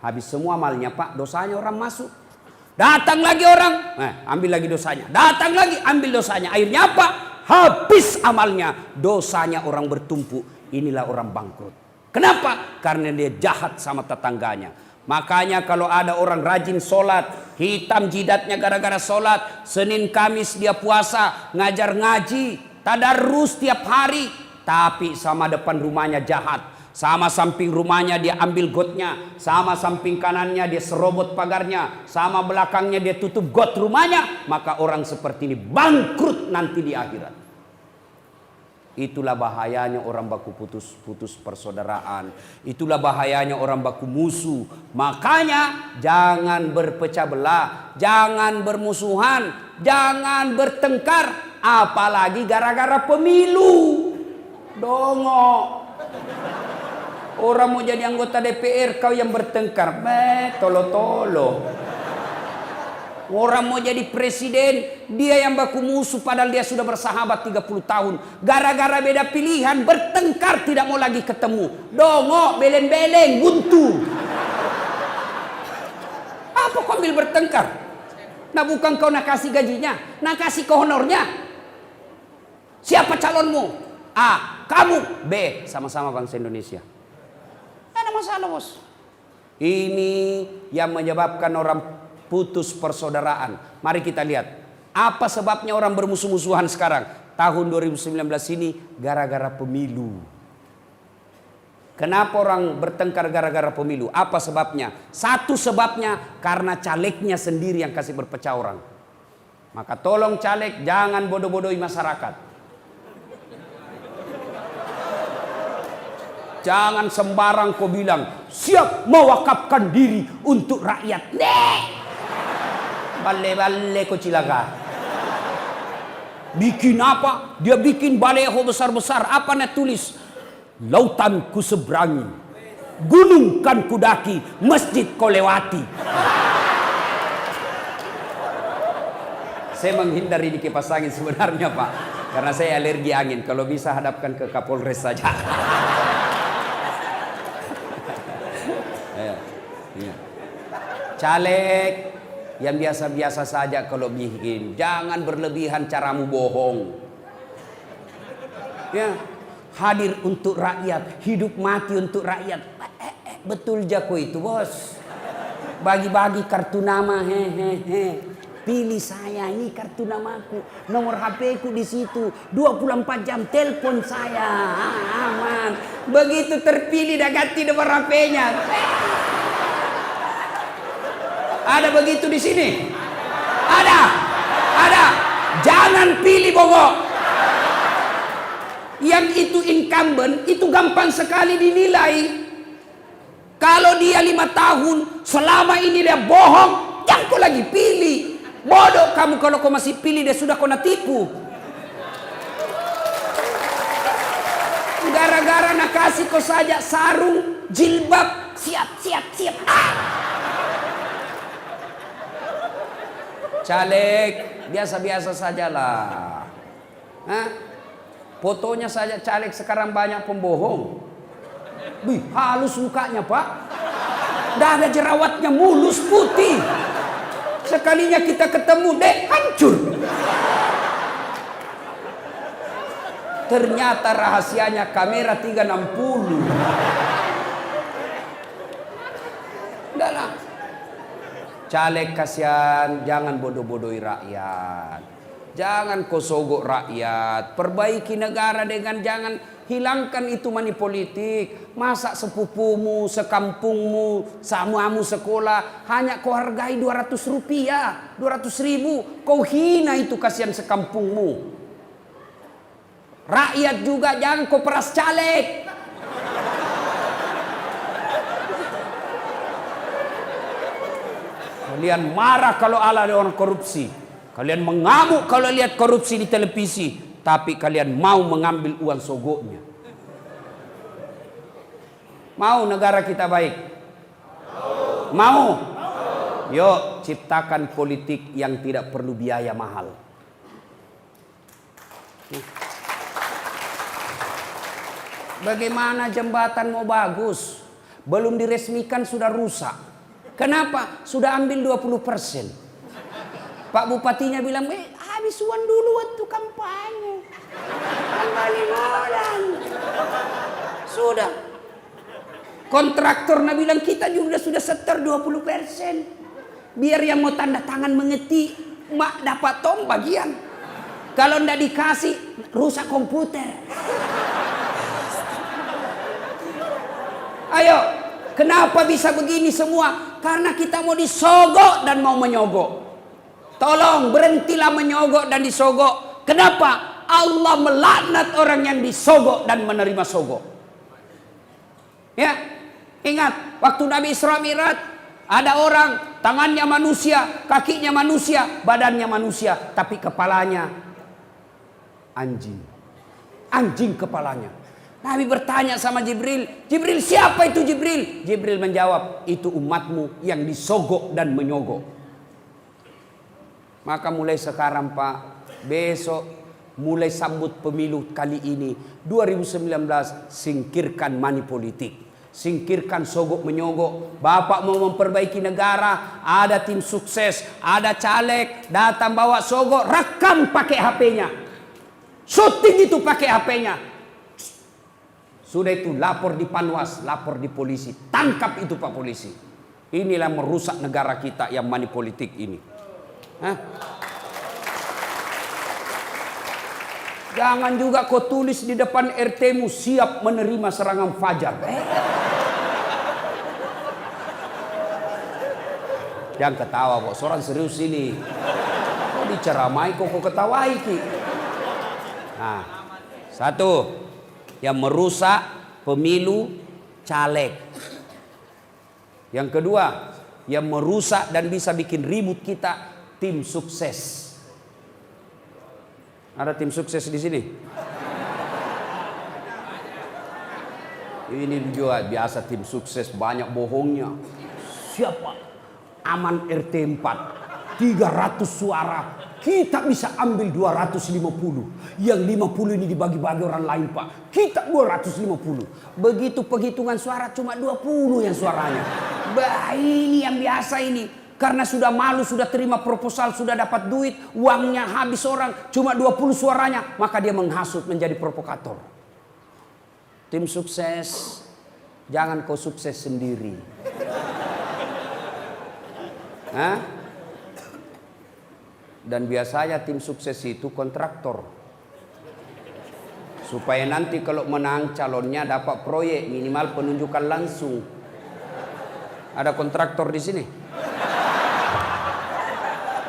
Habis semua amalnya Pak, dosanya orang masuk. Datang lagi orang, ambil lagi dosanya. Datang lagi, ambil dosanya. Akhirnya apa? Habis amalnya, dosanya orang bertumpuk. Inilah orang bangkrut. Kenapa? Karena dia jahat sama tetangganya. Makanya kalau ada orang rajin sholat, hitam jidatnya gara-gara sholat, Senin Kamis dia puasa, ngajar ngaji, tadarus tiap hari, tapi sama depan rumahnya jahat. Sama samping rumahnya dia ambil gotnya, sama samping kanannya dia serobot pagarnya, sama belakangnya dia tutup got rumahnya. Maka orang seperti ini bangkrut nanti di akhirat. Itulah bahayanya orang baku putus persaudaraan. Itulah bahayanya orang baku musuh. Makanya jangan berpecah belah, jangan bermusuhan, jangan bertengkar, apalagi gara-gara pemilu. Dongo. Orang mau jadi anggota DPR, kau yang bertengkar. Tolo-tolo. Orang mau jadi presiden, dia yang baku musuh padahal dia sudah bersahabat 30 tahun. Gara-gara beda pilihan, bertengkar, tidak mau lagi ketemu. Dongo, beleng-beleng, buntu. Apa kau ambil bertengkar? Nah bukan kau nak kasih gajinya, nak kasih ke honornya. Siapa calonmu? A, kamu. B, sama-sama bangsa Indonesia. Ada masalah bos. Ini yang menyebabkan orang putus persaudaraan. Mari kita lihat apa sebabnya orang bermusuh-musuhan sekarang. Tahun 2019 ini gara-gara pemilu. Kenapa orang bertengkar gara-gara pemilu? Apa sebabnya? Satu sebabnya karena calegnya sendiri yang kasih berpecah orang. Maka tolong caleg jangan bodoh-bodohi masyarakat. Jangan sembarang kau bilang siap mewakafkan diri untuk rakyat. Bale-bale kau cilaka. Bikin apa? Dia bikin baleho besar-besar. Apa nak tulis? Lautan ku seberangi, gunung kan ku daki, masjid kau lewati. Saya menghindari di kipas angin sebenarnya Pak, karena saya alergi angin. Kalau bisa hadapkan ke Kapolres saja. Caleg yang biasa-biasa saja kalau bikin, jangan berlebihan caramu bohong. Ya, hadir untuk rakyat, hidup mati untuk rakyat. Betul jako itu bos. Bagi-bagi kartu nama, pilih saya, ini kartu namaku, nomor HP ku di situ, 24 jam telepon saya, aman. Begitu terpilih dah ganti nomor HP-nya. Ada begitu di sini? Ada. Jangan pilih Bogo. Yang itu incumbent itu gampang sekali dinilai. Kalau dia 5 tahun selama ini dia bohong, jangan kau lagi pilih. Bodoh kamu kalau kau masih pilih, dia sudah kau nak tipu. Gara-gara nak kasih kau saja sarung, jilbab, siap. Caleg biasa-biasa sajalah. Fotonya saja caleg sekarang banyak pembohong. Wih, halus mukanya Pak. Dah ada jerawatnya, mulus putih. Sekalinya kita ketemu, hancur. Ternyata rahasianya kamera 360. Enggak lah. Caleg kasihan, jangan bodoh-bodohi rakyat. Jangan kau sogok rakyat. Perbaiki negara dengan jangan hilangkan itu money politik. Masa sepupumu, sekampungmu, samamu sekolah hanya kau hargai 200 rupiah, 200 ribu. Kau hina itu, kasihan sekampungmu. Rakyat juga jangan kau peras caleg. Kalian marah kalau ada orang korupsi. Kalian mengamuk kalau lihat korupsi di televisi. Tapi kalian mau mengambil uang sogoknya. Mau negara kita baik? Mau? Yuk ciptakan politik yang tidak perlu biaya mahal. Bagaimana jembatan mau bagus? Belum diresmikan sudah rusak. Kenapa? Sudah ambil 20%. Pak Bupatinya bilang, habis uang dulu waktu kampanye. Kembali modal. Sudah. Kontraktornya bilang, kita juga sudah setor 20%. Biar yang mau tanda tangan mengetik, mak dapat tong bagian. Kalau ndak dikasih, rusak komputer. Ayo, kenapa bisa begini semua? Karena kita mau disogok dan mau menyogok. Tolong berhentilah menyogok dan disogok. Kenapa? Allah melaknat orang yang disogok dan menerima sogok. Ya, ingat waktu Nabi Isra Mi'raj, ada orang tangannya manusia, kakinya manusia, badannya manusia, tapi kepalanya anjing. Anjing kepalanya. Nabi bertanya sama Jibril, Jibril siapa itu Jibril? Jibril menjawab, itu umatmu yang disogok dan menyogok. Maka mulai sekarang Pak, besok mulai sambut pemilu kali ini 2019, singkirkan money politik, singkirkan sogok menyogok. Bapak mau memperbaiki negara, ada tim sukses, ada caleg datang bawa sogok, rekam pakai HP-nya, syuting itu pakai HP-nya. Sudah itu lapor di Panwas, lapor di polisi, tangkap itu Pak polisi. Inilah merusak negara kita yang money politik ini. Hah? Jangan juga kau tulis di depan RT-mu, siap menerima serangan fajar. Jangan ketawa kok, seorang serius ini. Kok diceramai kok ketawai ki. Nah, satu yang merusak pemilu caleg. Yang kedua, yang merusak dan bisa bikin ribut kita, tim sukses. Ada tim sukses di sini? Ini juga biasa tim sukses, banyak bohongnya. Siapa? Aman RT 4, 300 suara. Kita bisa ambil 250. Yang 50 ini dibagi-bagi orang lain Pak. Kita 250. Begitu penghitungan suara cuma 20 yang suaranya. Bah, ini yang biasa ini. Karena sudah malu, sudah terima proposal, sudah dapat duit, uangnya habis orang, cuma 20 suaranya, maka dia menghasut menjadi provokator. Tim sukses, jangan kau sukses sendiri. Hah? Dan biasanya tim sukses itu kontraktor. Supaya nanti kalau menang calonnya dapat proyek, minimal penunjukan langsung. Ada kontraktor di sini?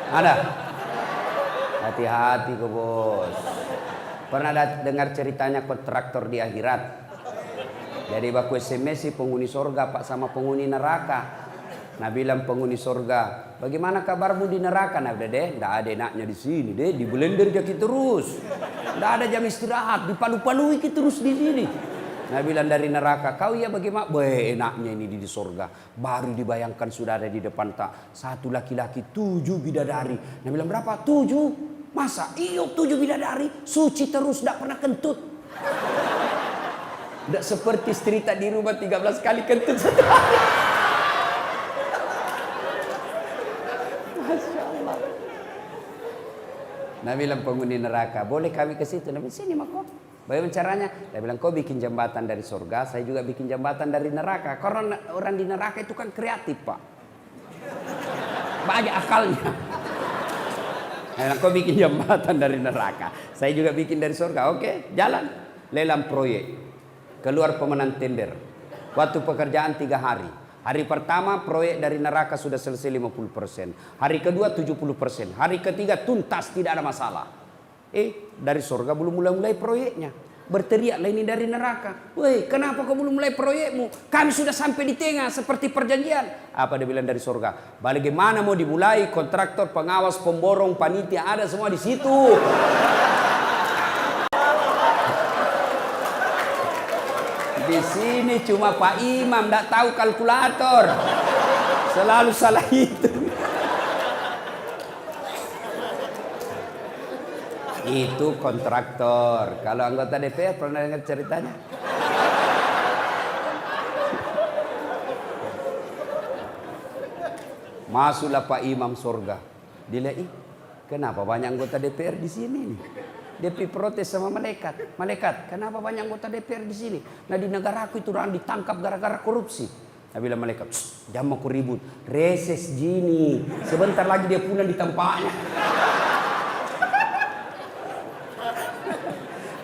Ada? Hati-hati kok bos. Pernah dengar ceritanya kontraktor di akhirat? Jadi baku SMS penghuni sorga Pak sama penghuni neraka. Nah bilang penghuni sorga, bagaimana kabarmu di neraka? Nah udah deh, nggak ada enaknya di sini deh, di blender kita terus, nggak ada jam istirahat, dipalu-palui kita terus di sini. Nah bilang dari neraka, kau ya bagaimana? Enaknya ini di sorga, baru dibayangkan sudah ada di depan tak, 1 laki-laki 7 bidadari. Nah bilang berapa? 7? Masa? Iyo 7 bidadari, suci terus, nggak pernah kentut. Nggak seperti cerita di rumah 13 kali kentut satu hari. Nah bilang penghuni neraka, boleh kami ke situ? Nah sini mako. Bagaimana caranya? Dia bilang kau bikin jembatan dari surga, saya juga bikin jembatan dari neraka. Karena orang di neraka itu kan kreatif Pak, banyak akalnya. Nah, kau bikin jembatan dari neraka, saya juga bikin dari surga. Oke, jalan. Lelang proyek, keluar pemenang tender. Waktu pekerjaan 3 hari. Hari pertama proyek dari neraka sudah selesai 50%. Hari kedua 70%. Hari ketiga tuntas, tidak ada masalah. Dari surga belum mulai proyeknya. Berteriaklah ini dari neraka. Woi, kenapa kau belum mulai proyekmu? Kami sudah sampai di tengah seperti perjanjian. Apa dia bilang dari surga? Bagaimana mau dimulai? Kontraktor, pengawas, pemborong, panitia ada semua di situ. Di sini cuma Pak Imam tidak tahu kalkulator. Selalu salah itu. Itu kontraktor. Kalau anggota DPR pernah dengar ceritanya? Masuklah Pak Imam surga. Dilihat, kenapa banyak anggota DPR di sini nih? Dia protes sama malaikat. Malaikat, kenapa banyak anggota DPR di sini? Nah, di negaraku itu orang ditangkap gara-gara korupsi. Nah, bilang malaikat, jangan mau ribut. Reses gini. Sebentar lagi dia pulang di tempatnya.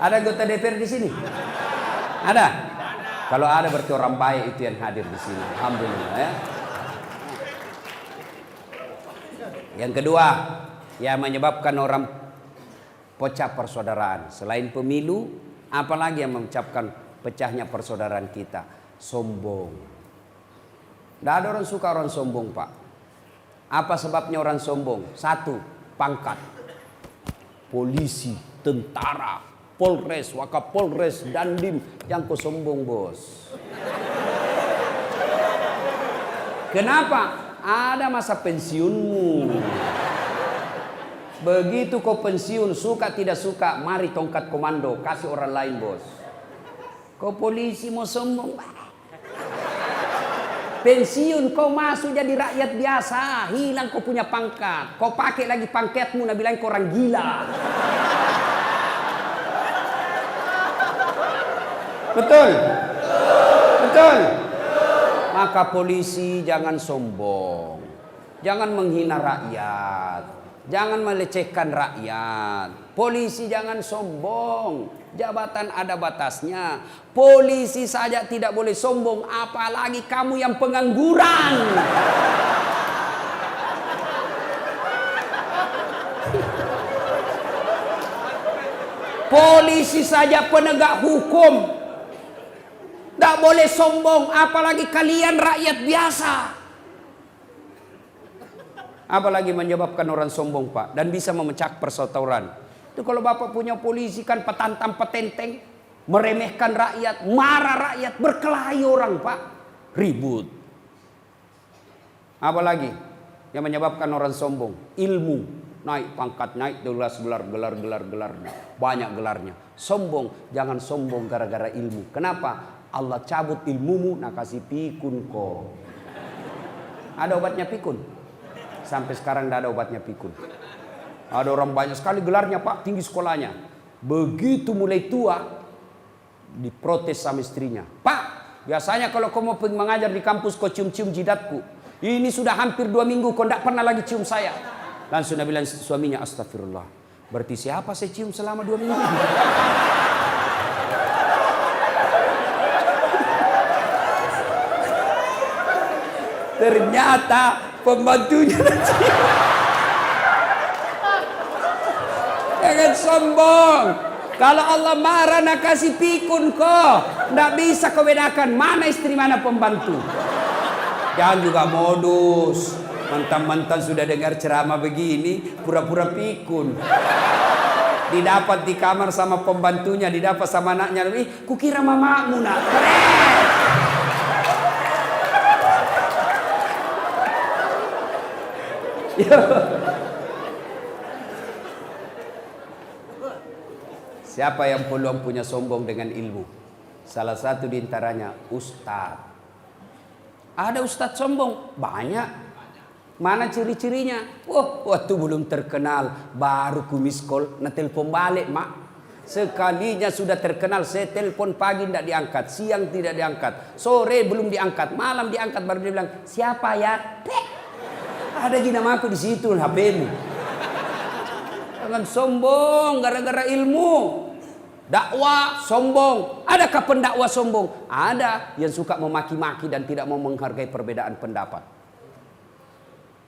Ada anggota DPR di sini? Ada? Kalau ada berarti orang baik itu yang hadir di sini. Alhamdulillah ya. Yang kedua, yang menyebabkan orang pecah persaudaraan. Selain pemilu, apalagi yang mengucapkan pecahnya persaudaraan kita? Sombong. Tidak ada orang suka orang sombong, Pak. Apa sebabnya orang sombong? Satu, pangkat. Polisi, tentara, Polres, Wakapolres, Dandim. Yang kau sombong, bos. Kenapa? Ada masa pensiunmu. Begitu kau pensiun, suka tidak suka, mari tongkat komando, kasih orang lain, bos. Kau polisi mau sombong, pensiun kau masuk jadi rakyat biasa, hilang kau punya pangkat. Kau pakai lagi pangkatmu, nak bilang kau orang gila. Betul? Betul? Maka polisi jangan sombong. Jangan menghina rakyat. Jangan melecehkan rakyat. Polisi jangan sombong. Jabatan ada batasnya. Polisi saja tidak boleh sombong, apalagi kamu yang pengangguran. Polisi saja penegak hukum tidak boleh sombong, apalagi kalian rakyat biasa. Apalagi menyebabkan orang sombong, Pak, dan bisa memecah persaudaraan. Itu kalau Bapak punya polisi kan petantang petenteng, meremehkan rakyat, marah rakyat, berkelahi orang, Pak, ribut. Apalagi yang menyebabkan orang sombong? Ilmu, naik pangkat, naik gelarnya, banyak gelarnya. Sombong, jangan sombong gara-gara ilmu. Kenapa? Allah cabut ilmumu, nak kasih pikun kok. Ada obatnya pikun? Sampai sekarang tidak ada obatnya pikun. Ada orang banyak sekali gelarnya, Pak, tinggi sekolahnya. Begitu mulai tua, diprotes sama istrinya. Pak, biasanya kalau kau mau pergi mengajar di kampus, kau cium-cium jidatku. Ini sudah hampir 2 minggu, kau tidak pernah lagi cium saya. Langsung dia bilang suaminya, astagfirullah. Berarti siapa saya cium selama 2 minggu? Ternyata pembantunya cium. Jangan sombong. Kalau Allah marah nak kasih pikun kok. Tidak bisa kau bedakan mana istri mana pembantu. Jangan juga modus. Mantan-mantan sudah dengar ceramah begini, pura-pura pikun. Didapat di kamar sama pembantunya, didapat sama anaknya. Kukira mamamu nak. Siapa yang peluang punya sombong dengan ilmu? Salah satu diantaranya ustadz. Ada ustadz sombong? Banyak. Mana ciri-cirinya? Waktu belum terkenal, baru ku miss call, na telepon balik, mak. Sekalinya sudah terkenal, saya telepon pagi tidak diangkat, siang tidak diangkat, sore belum diangkat, malam diangkat, baru dia bilang, siapa ya? Ada gini nama aku di situ, HP-mu. Jangan sombong gara-gara ilmu. Dakwah sombong. Adakah pendakwah sombong? Ada yang suka memaki-maki dan tidak mau menghargai perbedaan pendapat.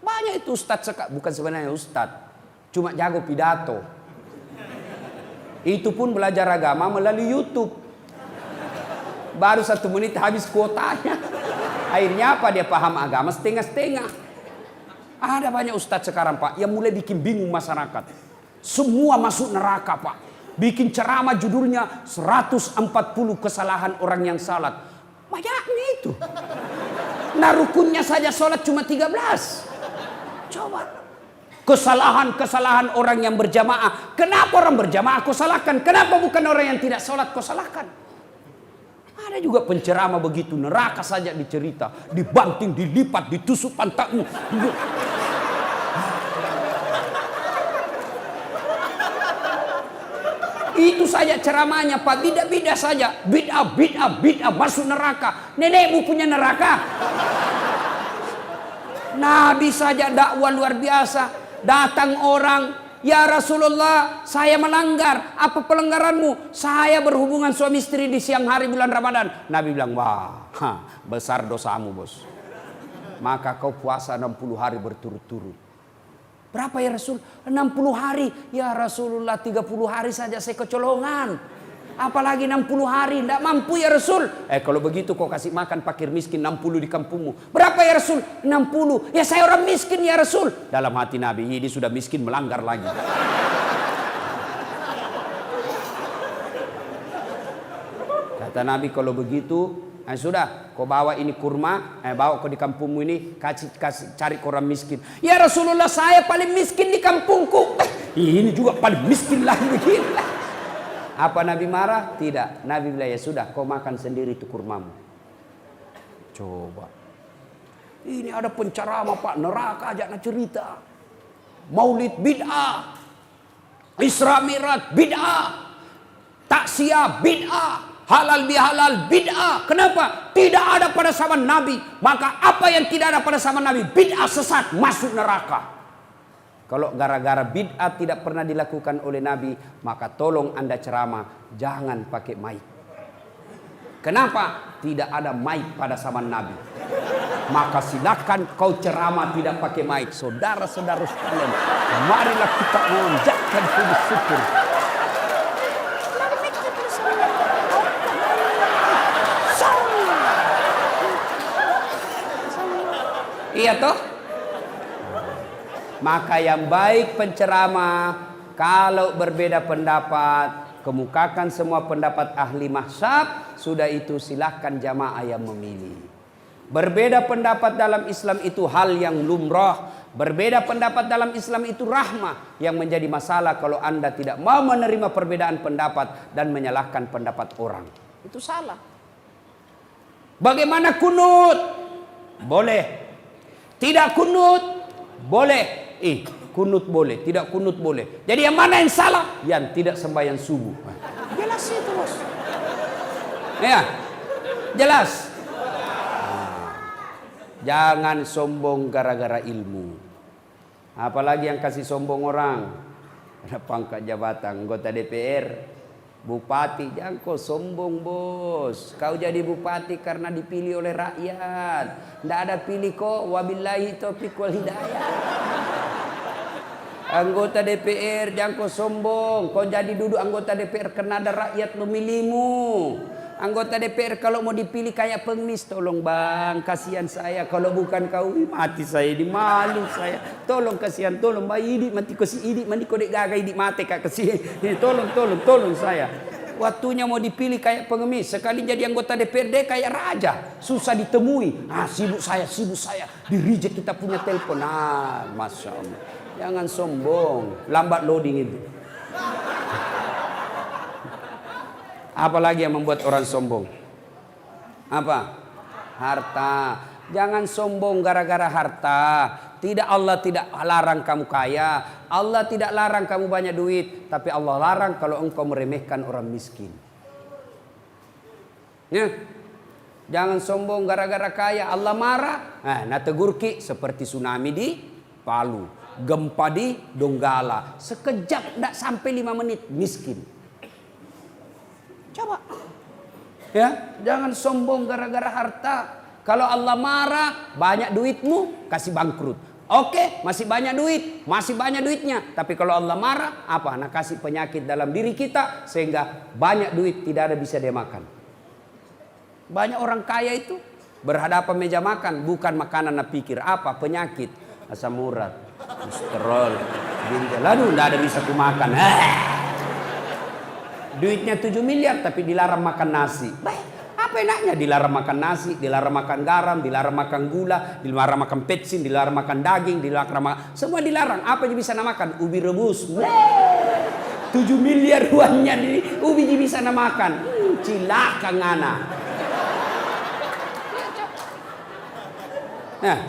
Banyak itu ustadz bukan sebenarnya ustadz, cuma jago pidato. Itu pun belajar agama melalui YouTube. Baru 1 menit habis kuotanya. Akhirnya apa? Dia paham agama setengah-setengah. Ada banyak ustadz sekarang, Pak, yang mulai bikin bingung masyarakat. Semua masuk neraka, Pak. Bikin ceramah judulnya 140 kesalahan orang yang salat. Banyaknya itu. Nah, rukunnya saja sholat cuma 13. Coba. Kesalahan-kesalahan orang yang berjamaah. Kenapa orang berjamaah kau salahkan? Kenapa bukan orang yang tidak sholat kau salahkan? Ada Ada juga penceramah begitu, neraka saja dicerita, dibanting, dilipat, ditusuk pantatmu. Itu saja ceramahnya Pak, bid'ah saja, bid'ah masuk neraka. Nenekmu punya neraka. Nabi saja dakwah luar biasa, datang orang, ya Rasulullah, saya melanggar. Apa pelanggaranmu? Saya berhubungan suami istri di siang hari bulan Ramadan. Nabi bilang, wah, besar dosamu bos. Maka kau puasa 60 hari berturut-turut. Berapa ya Rasul? 60 hari. Ya Rasulullah 30 hari saja saya kecolongan. Apalagi 60 hari. Tidak mampu ya Rasul. Kalau begitu kau kasih makan fakir miskin 60 di kampungmu. Berapa ya Rasul? 60. Ya saya orang miskin ya Rasul. Dalam hati Nabi, ini sudah miskin melanggar lagi. Kata Nabi, kalau begitu sudah, kau bawa ini kurma, bawa kau di kampungmu ini, kasih cari ke orang miskin. Ya Rasulullah, saya paling miskin di kampungku. Ini juga paling miskin lagi begini. Apa Nabi marah? Tidak. Nabi bilang, ya sudah, kau makan sendiri itu kurmamu. Coba. Ini ada penceramah Pak, neraka aja nak cerita. Maulid bid'ah, Isra Mi'raj bid'ah, taksiyah bid'ah, halal bihalal bid'ah. Kenapa? Tidak ada pada zaman Nabi. Maka apa yang tidak ada pada zaman Nabi, bid'ah sesat, masuk neraka. Kalau gara-gara bid'ah tidak pernah dilakukan oleh Nabi, maka tolong Anda ceramah, jangan pakai mic. Kenapa? Tidak ada mic pada zaman Nabi. Maka silakan kau ceramah tidak pakai mic. Saudara-saudara sekalian, marilah kita mengucapkan puji syukur. Iya toh? Maka yang baik penceramah, kalau berbeda pendapat, kemukakan semua pendapat ahli mazhab, sudah itu silahkan jamaah yang memilih. Berbeda pendapat dalam Islam itu hal yang lumrah. Berbeda pendapat dalam Islam itu rahmah. Yang menjadi masalah kalau Anda tidak mau menerima perbedaan pendapat dan menyalahkan pendapat orang. Itu salah. Bagaimana kunut? Boleh. Tidak kunut? Boleh. Kunut boleh, tidak kunut boleh. Jadi yang mana yang salah? Yang tidak sembahyang subuh. Jelas itu bos. Ya, jelas. Jangan sombong gara-gara ilmu. Apalagi yang kasih sombong orang. Ada pangkat jabatan, anggota DPR, bupati. Jangan kau sombong bos. Kau jadi bupati karena dipilih oleh rakyat. Tidak ada pilih kok. Wabillahi taufiq wal hidayah. Anggota DPR, jangan kau sombong. Kau jadi duduk anggota DPR karena ada rakyat memilihmu. Anggota DPR kalau mau dipilih kayak pengemis, tolong bang, kasihan saya. Kalau bukan kau, mati saya, di malu saya. Tolong kasihan, tolong bang, idik mati ko si idik, mandi ko dek gagai idik mati kak kasihan. Tolong saya. Waktunya mau dipilih kayak pengemis, sekali jadi anggota DPRD kayak raja, susah ditemui. Sibuk saya, di reject kita punya telepon. Masya Allah. Jangan sombong, lambat loading itu. Apalagi yang membuat orang sombong? Apa? Harta. Jangan sombong gara-gara harta. Tidak, Allah tidak larang kamu kaya. Allah tidak larang kamu banyak duit. Tapi Allah larang kalau engkau meremehkan orang miskin. Ya. Jangan sombong gara-gara kaya. Allah marah. Nah tegurki seperti tsunami di Palu. Gempa di Donggala. Sekejap tidak sampai 5 menit miskin. Coba. Ya, jangan sombong gara-gara harta. Kalau Allah marah, banyak duitmu, kasih bangkrut. Oke, masih banyak duit, masih banyak duitnya. Tapi kalau Allah marah, apa? Nah, kasih penyakit dalam diri kita sehingga banyak duit tidak ada bisa dia makan. Banyak orang kaya itu berhadapan meja makan, bukan makanan nak pikir apa? Penyakit, asam urat, kolesterol, ginjal. Aduh, tidak ada bisa ku makan. Duitnya 7 miliar tapi dilarang makan nasi. Apa enaknya dilarang makan nasi, dilarang makan garam, dilarang makan gula, dilarang makan petsin, dilarang makan daging, dilarang makan, semua dilarang. Apa yang bisa makan? Ubi rebus. 7 miliar uangnya di ubi bisa makan. Cilaka ngana. Nah,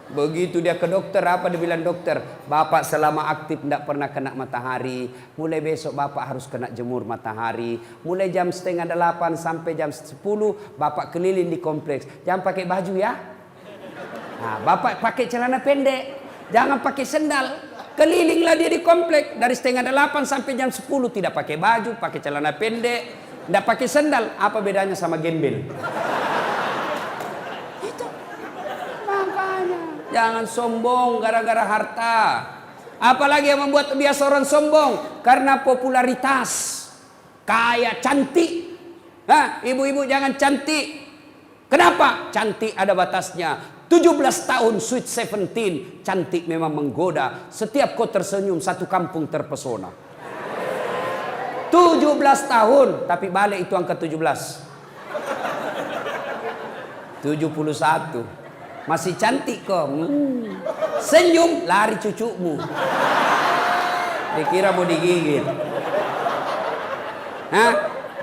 begitu dia ke dokter, apa dia bilang dokter? Bapak selama aktif tidak pernah kena matahari. Mulai besok bapak harus kena jemur matahari. Mulai jam 7:30 sampai jam 10 bapak keliling di kompleks. Jangan pakai baju ya. Nah, bapak pakai celana pendek. Jangan pakai sendal. Kelilinglah dia di kompleks dari 7:30 sampai jam 10 tidak pakai baju, pakai celana pendek, tidak pakai sendal. Apa bedanya sama gembel? Jangan sombong gara-gara harta. Apalagi yang membuat biasa orang sombong? Karena popularitas. Kaya, cantik. Nah, ibu-ibu jangan cantik. Kenapa? Cantik ada batasnya. 17 tahun sweet 17. Cantik memang menggoda. Setiap kau tersenyum satu kampung terpesona. 17 tahun. Tapi balik itu angka 17. 71. Masih cantik kok. Senyum lari cucumu. Dikira mau digigit. Hah?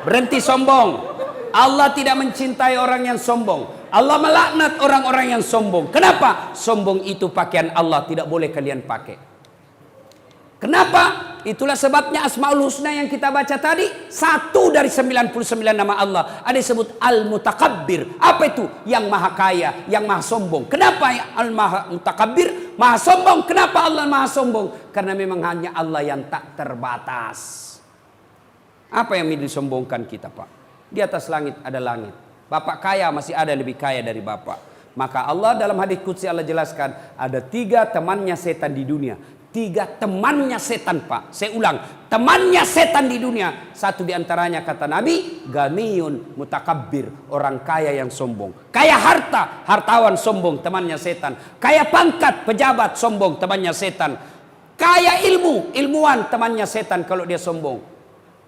Berhenti sombong. Allah tidak mencintai orang yang sombong. Allah melaknat orang-orang yang sombong. Kenapa? Sombong itu pakaian Allah, tidak boleh kalian pakai. Kenapa? Itulah sebabnya Asmaul Husna yang kita baca tadi, satu dari 99 nama Allah ada disebut Al-Mutakabbir. Apa itu? Yang maha kaya, yang maha sombong. Kenapa Al-Mutakabbir? Maha sombong. Kenapa Allah maha sombong? Karena memang hanya Allah yang tak terbatas. Apa yang disombongkan kita, Pak? Di atas langit ada langit. Bapak kaya, masih ada lebih kaya dari Bapak. Maka Allah dalam hadis qudsi Allah jelaskan, ada 3 temannya setan di dunia. 3 temannya setan, Pak. Saya ulang, temannya setan di dunia. Satu diantaranya kata Nabi, ganiyun mutakabbir, orang kaya yang sombong. Kaya harta, hartawan sombong, temannya setan. Kaya pangkat, pejabat sombong, temannya setan. Kaya ilmu, ilmuwan, temannya setan kalau dia sombong.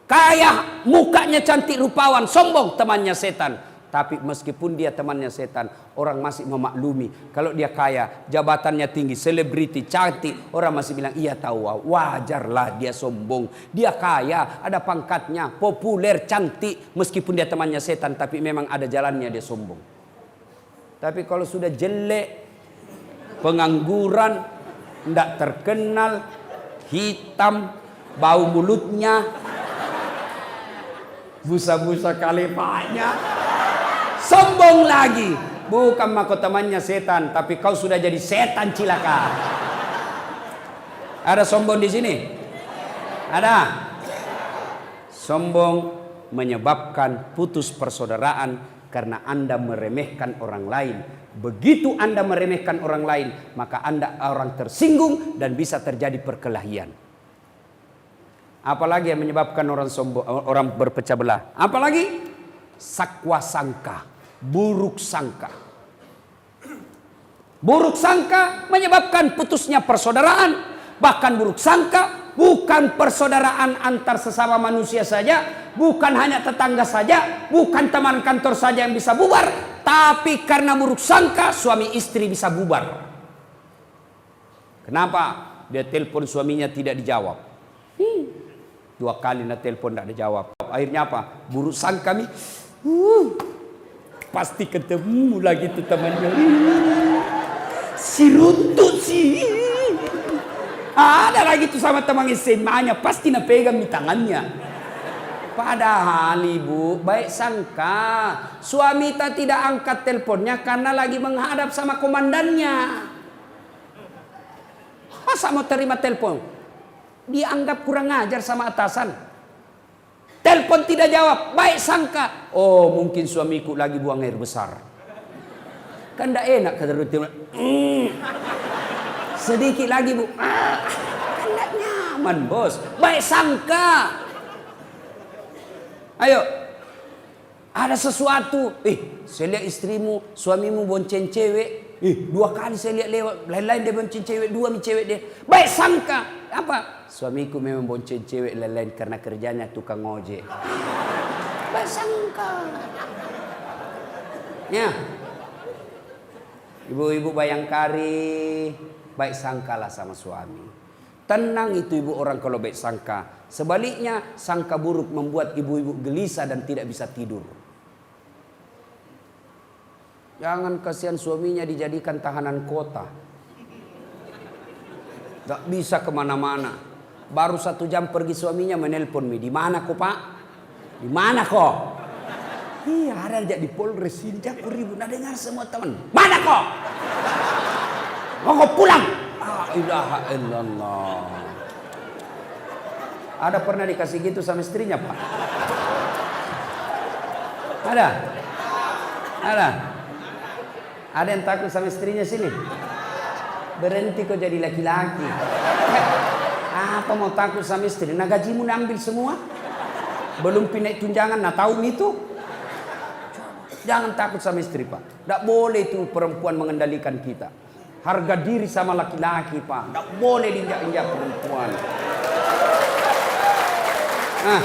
Kaya mukanya cantik rupawan, sombong, temannya setan. Tapi meskipun dia temannya setan, orang masih memaklumi. Kalau dia kaya, jabatannya tinggi, selebriti, cantik, orang masih bilang, iya tahu, wajarlah dia sombong. Dia kaya, ada pangkatnya, populer, cantik. Meskipun dia temannya setan, tapi memang ada jalannya dia sombong. Tapi kalau sudah jelek, pengangguran, tidak terkenal, hitam, bau mulutnya, busa-busa kalepanya, sombong lagi. Bukan mahkotamannya setan, tapi kau sudah jadi setan cilaka. Ada sombong di sini? Ada. Sombong menyebabkan putus persaudaraan karena Anda meremehkan orang lain. Begitu Anda meremehkan orang lain, maka Anda orang tersinggung dan bisa terjadi perkelahian. Apalagi yang menyebabkan orang sombong, orang berpecah belah? Apalagi sakwa sangka, buruk sangka. Buruk sangka menyebabkan putusnya persaudaraan. Bahkan buruk sangka bukan persaudaraan antar sesama manusia saja, bukan hanya tetangga saja, bukan teman kantor saja yang bisa bubar, tapi karena buruk sangka suami istri bisa bubar. Kenapa? Dia telepon suaminya tidak dijawab. 2 kali nak telepon tidak dijawab. Akhirnya apa? Buruk sangka nih. Pasti ketemu lagi tuh temannya. Si runtut sih. Ada lagi tuh sama teman SMA-nya. Pasti nak pegang di tangannya. Padahal ibu baik sangka. Suami tak tidak angkat teleponnya karena lagi menghadap sama komandannya. Masa mau terima telepon? Dianggap kurang ajar sama atasan. Telepon tidak jawab, baik sangka. Oh mungkin suamiku lagi buang air besar. Kan tidak enak kata rutin. Sedikit lagi bu. Kan tidak nyaman bos. Baik sangka. Ayo. Ada sesuatu. Saya lihat istrimu, suamimu bonceng cewek. 2 kali saya lihat lewat. Lain-lain dia bonceng cewek, 2 cewek dia. Baik sangka. Apa? Suamiku memang bonceng cewek lain-lain karena kerjanya tukang ojek. Baik sangka. Ya. Ibu-ibu Bayangkari, baik sangkalah sama suami. Tenang itu ibu orang kalau baik sangka. Sebaliknya sangka buruk membuat ibu-ibu gelisah dan tidak bisa tidur. Jangan kasihan suaminya dijadikan tahanan kota. Gak bisa kemana-mana. Baru 1 jam pergi suaminya menelpon mi. Di mana kok pak? Di mana kok? Iya ada aja di Polres ini. Aku ribut. Nah dengar semua teman. Mana kok? Mau kok pulang? La ilaha illallah. Ada pernah dikasih gitu sama istrinya pak? Ada? Ada? Ada yang takut sama istrinya sini? Berhenti kok jadi laki-laki. Apa mau takut sama istri? Nah gajimu ambil semua. Belum pindah tunjangan, nah tahu itu. Jangan takut sama istri pak. Tidak boleh itu perempuan mengendalikan kita. Harga diri sama laki-laki pak. Tidak boleh diinjak-injak perempuan. Nah,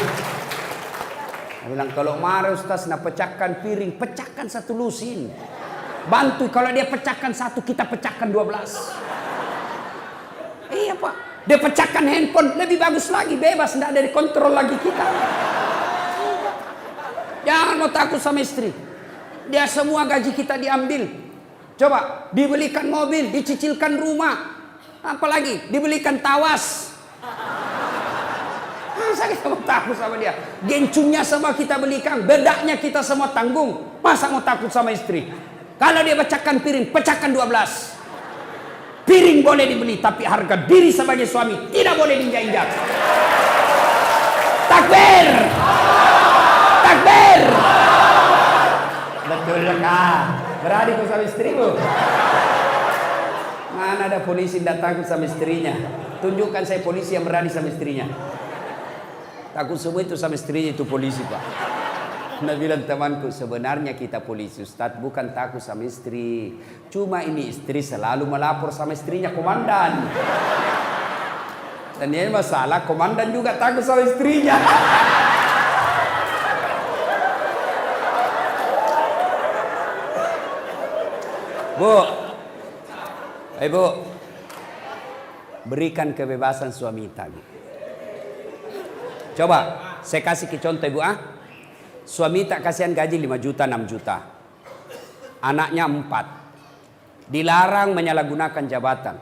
saya bilang kalau marah Ustaz, nah pecahkan piring, pecahkan 1 lusin. Bantu kalau dia pecahkan 1, kita pecahkan 12. Iya pak. Dia pecahkan handphone, lebih bagus lagi, bebas, tidak ada dikontrol lagi kita. Jangan mau takut sama istri. Dia semua gaji kita diambil. Coba dibelikan mobil, dicicilkan rumah, apalagi dibelikan tawas. Masa kita mau takut sama dia? Gencungnya semua kita belikan, bedaknya kita semua tanggung. Masa mau takut sama istri? Kalau dia pecahkan piring, pecahkan 12. Piring boleh dibeli, tapi harga diri sebagai suami tidak boleh diinjak-injak. Takbir! Takbir! Betul kah? Berani kau sama istrimu? Mana ada polisi tidak takut sama istrinya? Tunjukkan saya polisi yang berani sama istrinya. Takut semua itu sama istrinya, itu polisi pak. Nah bilang temanku, sebenarnya kita polisi Ustadz bukan takut sama istri. Cuma ini istri selalu melapor sama istrinya komandan. Dan ini masalah, komandan juga takut sama istrinya. Bu, ibu, berikan kebebasan suami tadi. Coba, saya kasih ke contoh ibu Suami tak kasihan gaji 5 juta, 6 juta. Anaknya 4. Dilarang menyalahgunakan jabatan.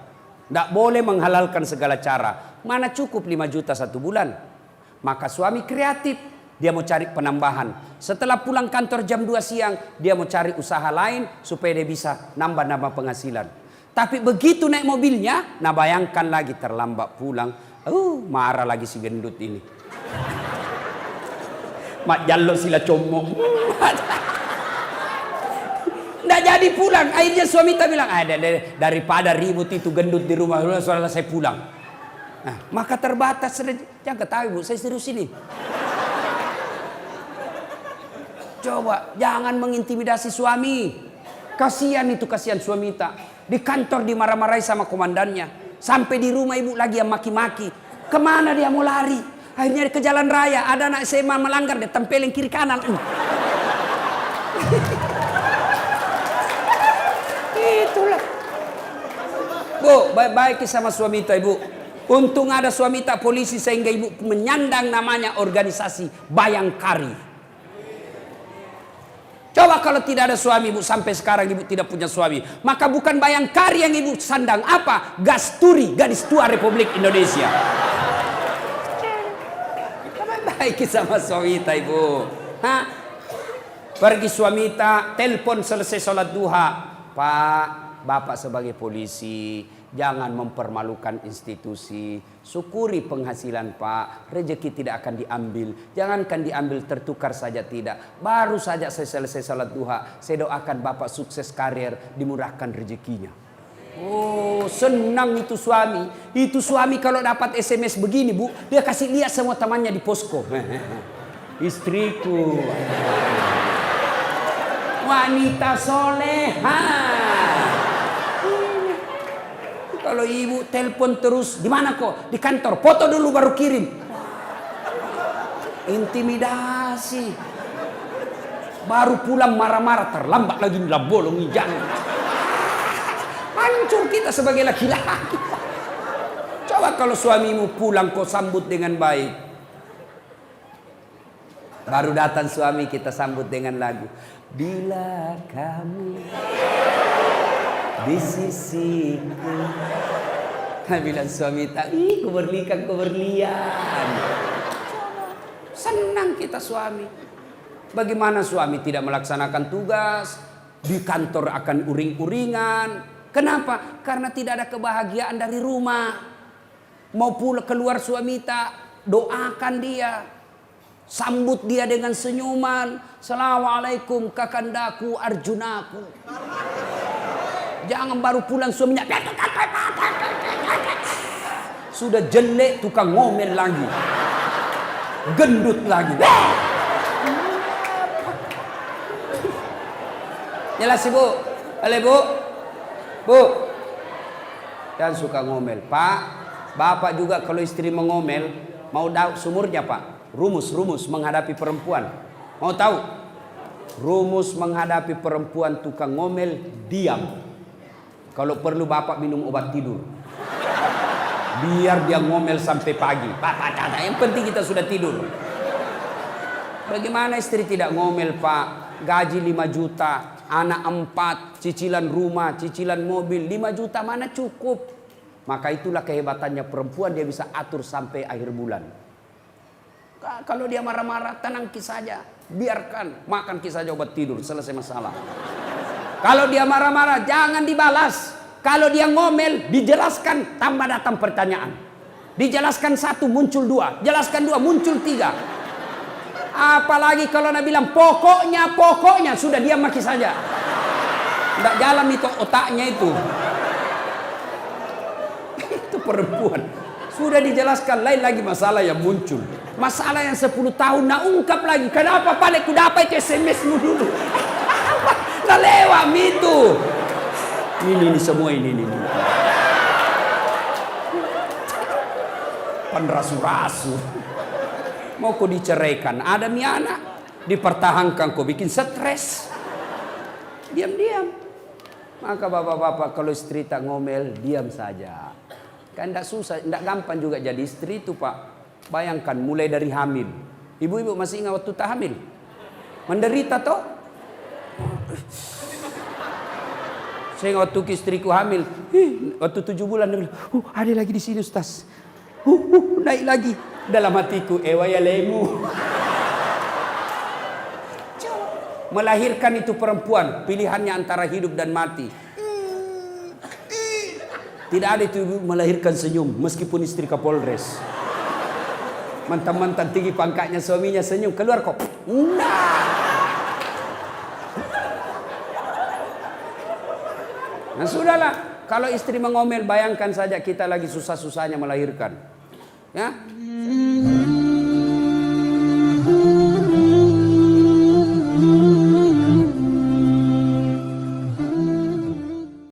Tidak boleh menghalalkan segala cara. Mana cukup 5 juta 1 bulan. Maka suami kreatif. Dia mau cari penambahan. Setelah pulang kantor jam 2 siang. Dia mau cari usaha lain supaya dia bisa nambah-nambah penghasilan. Tapi begitu naik mobilnya. Nah bayangkan lagi terlambat pulang. Marah lagi si gendut ini. Mak jallo sila comong. Nggak jadi pulang. Akhirnya suami tak bilang, daripada ribut itu gendut di rumah, soalnya saya pulang. Nah, maka terbatas. Jangan ketahui bu, saya serius ini. Coba, jangan mengintimidasi suami. Kasihan itu, kasihan suami tak. Di kantor dimarah-marahi sama komandannya. Sampai di rumah ibu lagi yang maki-maki. Kemana dia mau lari? Akhirnya ke jalan raya, ada anak SMA melanggar, dia tempelin kiri kanan. Itulah. Bu, baik-baik sama suami itu ibu. Untung ada suami tak polisi sehingga ibu menyandang namanya organisasi Bayangkari. Coba kalau tidak ada suami ibu, sampai sekarang ibu tidak punya suami. Maka bukan Bayangkari yang ibu sandang, apa? Gasturi, Gadis Tua Republik Indonesia. Baik sama suami ta ibu. Pergi suami ta, telepon selesai sholat duha. Pak, bapak sebagai polisi, jangan mempermalukan institusi. Syukuri penghasilan pak, rezeki tidak akan diambil. Jangankan diambil, tertukar saja tidak. Baru saja saya selesai sholat duha, saya doakan bapak sukses karir, dimurahkan rezekinya. Oh senang itu suami. Itu suami kalau dapat SMS begini bu, dia kasih lihat semua temannya di posko. Istriku wanita soleha. Kalau ibu telepon terus, di mana kok? Di kantor, foto dulu baru kirim. Intimidasi. Baru pulang marah-marah, terlambat lagi lah bolong hijau. Hancur kita sebagai laki-laki. Coba kalau suamimu pulang kau sambut dengan baik. Baru datang suami, kita sambut dengan lagu. Bila kamu di sisiku. Bilang suami tak, kuberlian. Senang kita suami. Bagaimana suami tidak melaksanakan tugas? Di kantor akan uring-uringan. Kenapa? Karena tidak ada kebahagiaan dari rumah. Mau pulang keluar suami tak, doakan dia. Sambut dia dengan senyuman. Assalamualaikum kakandaku Arjunaku. Jangan baru pulang suaminya. Sudah jelek tukang ngomel lagi. Gendut lagi. Jelas ibu? Boleh bu? Bu? Jangan suka ngomel. Pak, bapak juga kalau istri mengomel, mau tahu sumurnya pak? Rumus menghadapi perempuan. Mau tahu? Rumus menghadapi perempuan tukang ngomel, diam. Kalau perlu bapak minum obat tidur. Biar dia ngomel sampai pagi. Pak, yang penting kita sudah tidur. Bagaimana istri tidak ngomel pak? Gaji 5 juta, anak 4, cicilan rumah, cicilan mobil 5 juta mana cukup? Maka itulah kehebatannya perempuan, dia bisa atur sampai akhir bulan. Kalau dia marah-marah, tenangki saja. Biarkan, makan saja obat tidur, selesai masalah. Kalau dia marah-marah, jangan dibalas. Kalau dia ngomel, dijelaskan, tambah datang pertanyaan. Dijelaskan 1, muncul 2. Jelaskan 2, muncul 3. Apalagi kalau Nabi bilang, pokoknya, sudah dia maki saja. Tidak jalan itu otaknya itu. Itu perempuan. Sudah dijelaskan, lain lagi masalah yang muncul. Masalah yang 10 tahun nak ungkap lagi. Kenapa balik ku dapat itu SMS-mu dulu? Nah lewat itu. Ini semua ini. Penrasu-rasu. Mau kau diceraikan, ada mi anak. Dipertahankan kau bikin stres. Diam-diam. Maka bapak-bapak kalau istri tak ngomel, diam saja. Kan tidak susah, tidak gampang juga jadi istri itu pak. Bayangkan mulai dari hamil. Ibu-ibu masih ingat waktu tak hamil? Menderita toh? Saya ingat waktu istriku hamil. Waktu 7 bulan dia bilang, ada lagi di sini Ustaz. Naik lagi. Dalam hatiku, ewaya lemu. Melahirkan itu perempuan, pilihannya antara hidup dan mati. Tidak ada itu ibu melahirkan senyum, meskipun istri Kapolres. Mantan-mantan tinggi pangkatnya suaminya senyum, keluar kok. Nah sudahlah, kalau istri mengomel, bayangkan saja kita lagi susah-susahnya melahirkan. Ya.